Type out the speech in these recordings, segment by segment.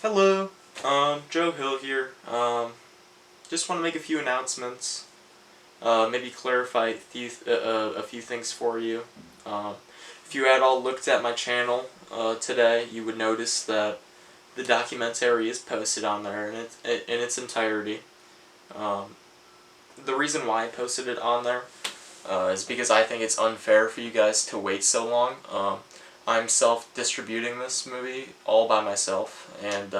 Hello, Joe Hill here. Just want to make a few announcements, maybe clarify a few things for you. If you had all looked at my channel today, you would notice that the documentary is posted on there in its entirety. The reason why I posted it on there is because I think it's unfair for you guys to wait so long. I'm self-distributing this movie all by myself, and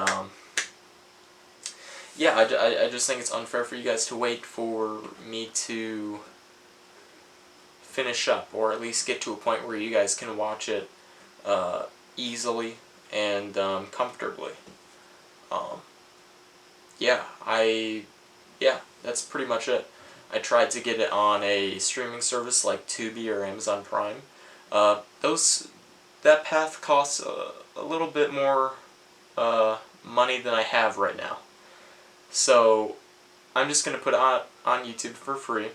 yeah, I just think it's unfair for you guys to wait for me to finish up, or at least get to a point where you guys can watch it easily and comfortably. Um, yeah, that's pretty much it. I tried to get it on a streaming service like Tubi or Amazon Prime. That path costs a little bit more money than I have right now. So I'm just going to put it on YouTube for free.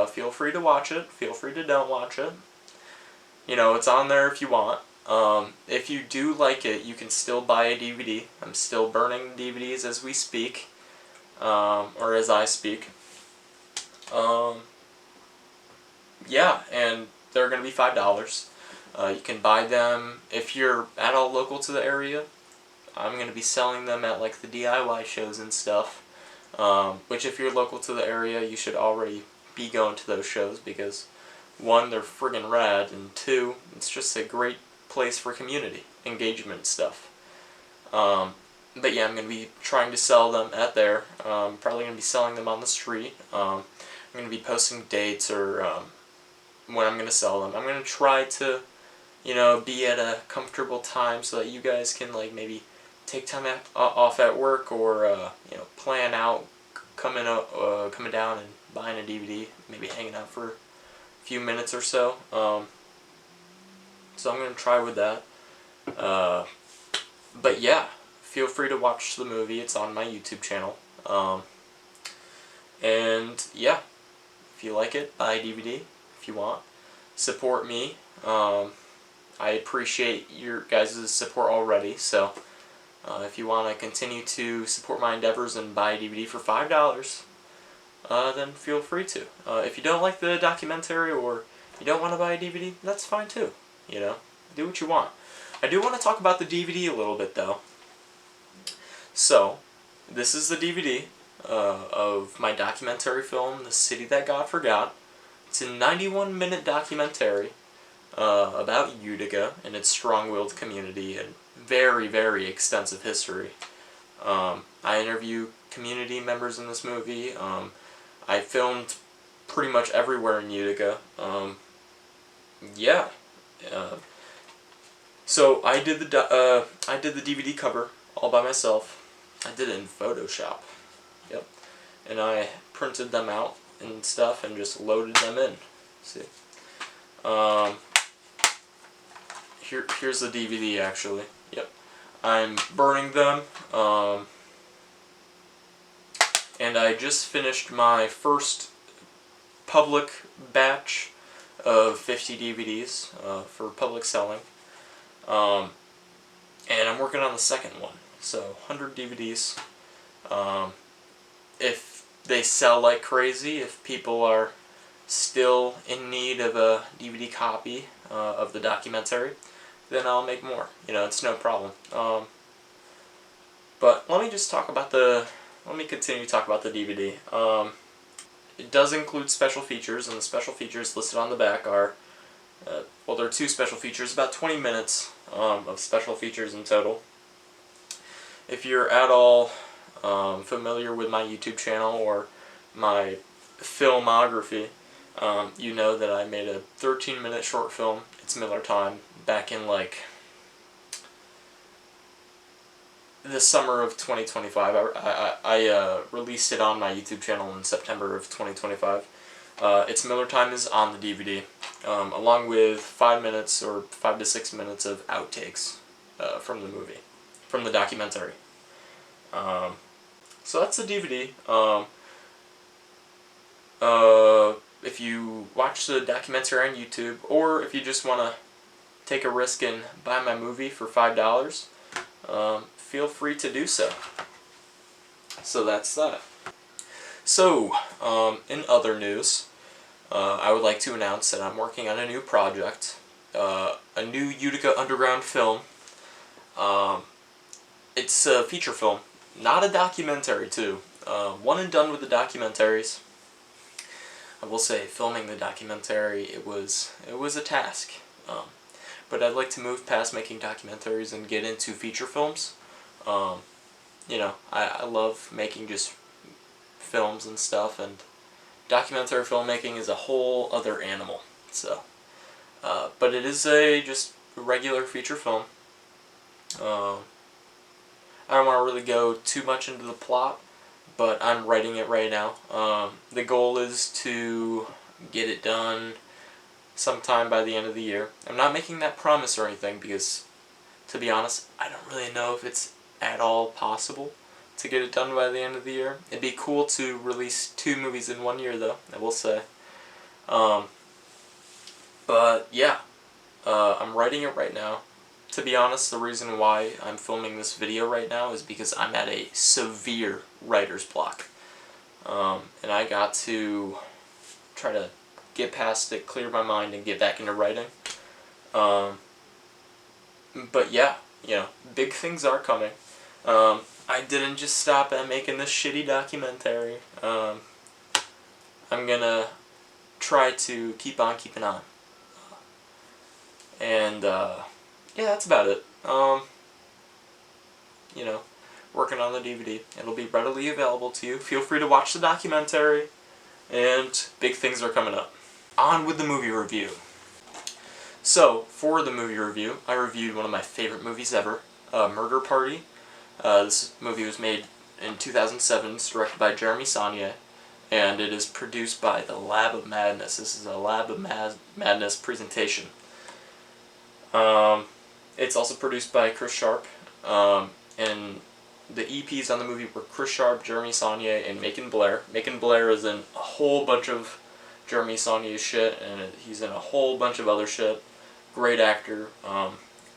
Feel free to watch it. Feel free to don't watch it. You know, it's on there if you want. If you do like it, you can still buy a DVD. I'm still burning DVDs as we speak, or as I speak. Yeah, and they're going to be $5. You can buy them if you're at all local to the area. I'm going to be selling them at like the DIY shows and stuff. Which if you're local to the area, you should already be going to those shows because one, they're friggin' rad, and two, it's just a great place for community engagement stuff. But yeah, I'm going to be trying to sell them at there. Probably going to be selling them on the street. I'm going to be posting dates or when I'm going to sell them. I'm going to try to, be at a comfortable time so that you guys can like maybe take time off at work or plan out coming down and buying a DVD, maybe hanging out for a few minutes or so. So I'm going to try with that. But yeah, feel free to watch the movie. It's on my YouTube channel. And yeah, if you like it, buy a DVD if you want. Support me. I appreciate your guys' support already, so if you want to continue to support my endeavors and buy a DVD for $5, then feel free to. If you don't like the documentary or you don't want to buy a DVD, that's fine too. Do what you want. I do want to talk about the DVD a little bit though. So, this is the DVD of my documentary film, The City That God Forgot. It's a 91-minute documentary about Utica and its strong-willed community and very, very extensive history. I interview community members in this movie. I filmed pretty much everywhere in Utica. Yeah. So I did the DVD cover all by myself. I did it in Photoshop. Yep. And I printed them out and stuff and just loaded them in. See. Here's the DVD actually. Yep. I'm burning them. And I just finished my first public batch of 50 DVDs for public selling. And I'm working on the second one. So 100 DVDs. If they sell like crazy, if people are still in need of a DVD copy of the documentary, then I'll make more. It's no problem. But let me continue to talk about the DVD. It does include special features, and the special features listed on the back are, there are two special features, about 20 minutes of special features in total. If you're at all familiar with my YouTube channel or my filmography, you know that I made a 13-minute short film, It's Miller Time, back in like the summer of 2025. I released it on my YouTube channel in September of 2025. It's Miller Time is on the DVD, along with 5 minutes or 5 to 6 minutes of outtakes from the movie, from the documentary. So that's the DVD. If you watch the documentary on YouTube, or if you just want to take a risk and buy my movie for $5, feel free to do so. So that's that. So, in other news, I would like to announce that I'm working on a new project, a new Utica Underground film. It's a feature film, not a documentary too. One and done with the documentaries. I will say, filming the documentary, it was a task. But I'd like to move past making documentaries and get into feature films. You know, I love making just films and stuff, and documentary filmmaking is a whole other animal. So, but it is a just regular feature film. I don't want to really go too much into the plot, but I'm writing it right now. The goal is to get it done sometime by the end of the year. I'm not making that promise or anything because, to be honest, I don't really know if it's at all possible to get it done by the end of the year. It'd be cool to release 2 movies in 1 year, though, I will say. But yeah, I'm writing it right now. To be honest, the reason why I'm filming this video right now is because I'm at a severe writer's block. And I got to try to get past it, clear my mind, and get back into writing. But yeah, you know, big things are coming. I didn't just stop at making this shitty documentary. I'm gonna try to keep on keeping on. And, yeah, that's about it. You know, working on the DVD. It'll be readily available to you. Feel free to watch the documentary, and big things are coming up. On with the movie review. So, for the movie review, I reviewed one of my favorite movies ever, Murder Party. This movie was made in 2007. It's directed by Jeremy Saulnier, and it is produced by the Lab of Madness. This is a Lab of Madness presentation. It's also produced by Chris Sharp, and the EPs on the movie were Chris Sharp, Jeremy Saulnier, and Macon Blair. Macon Blair is in a whole bunch of Jeremy Saulnier's shit, and he's in a whole bunch of other shit. Great actor,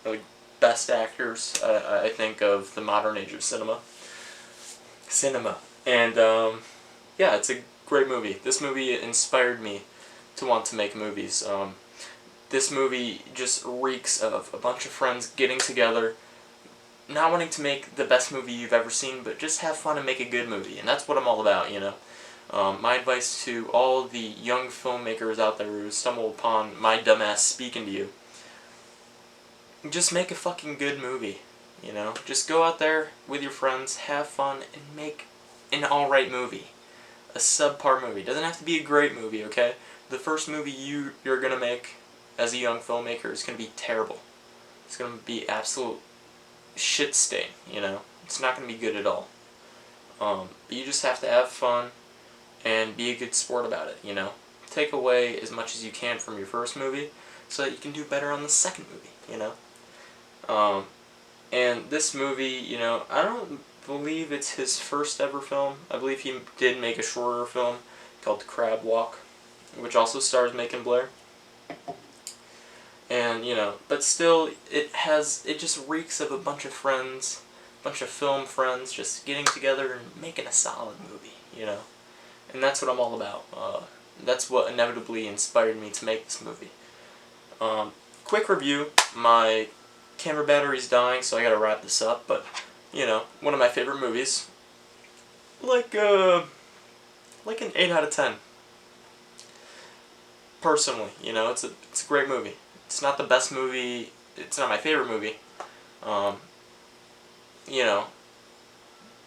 really best actors, I think, of the modern age of cinema. And, yeah, it's a great movie. This movie inspired me to want to make movies. This movie just reeks of a bunch of friends getting together, not wanting to make the best movie you've ever seen, but just have fun and make a good movie, and that's what I'm all about, you know. My advice to all the young filmmakers out there who stumble upon my dumbass speaking to you, just make a fucking good movie, you know. Just go out there with your friends, have fun, and make an alright movie. A subpar movie. Doesn't have to be a great movie, okay? The first movie you're gonna make as a young filmmaker is going to be terrible. It's going to be absolute shit stain, you know. It's not going to be good at all. But you just have to have fun and be a good sport about it, you know. Take away as much as you can from your first movie so that you can do better on the second movie, you know. And this movie, you know, I don't believe it's his first ever film. I believe he did make a shorter film called Crab Walk, which also stars Macon Blair. And, you know, but still, it just reeks of a bunch of friends, a bunch of film friends just getting together and making a solid movie, you know. And that's what I'm all about. That's what inevitably inspired me to make this movie. Quick review, my camera battery's dying, so I gotta wrap this up, but, you know, one of my favorite movies. Like an 8 out of 10. Personally, you know, it's a great movie. It's not the best movie, it's not my favorite movie, you know,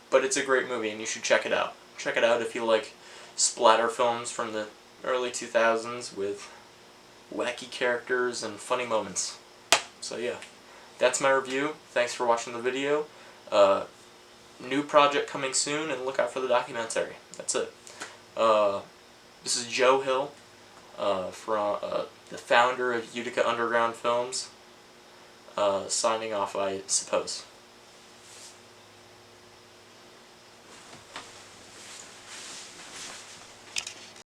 but it's a great movie and you should check it out. Check it out if you like splatter films from the early 2000s with wacky characters and funny moments. So yeah, that's my review. Thanks for watching the video. New project coming soon, and look out for the documentary. That's it. This is Joe Hill, from the founder of Utica Underground Films, signing off, I suppose.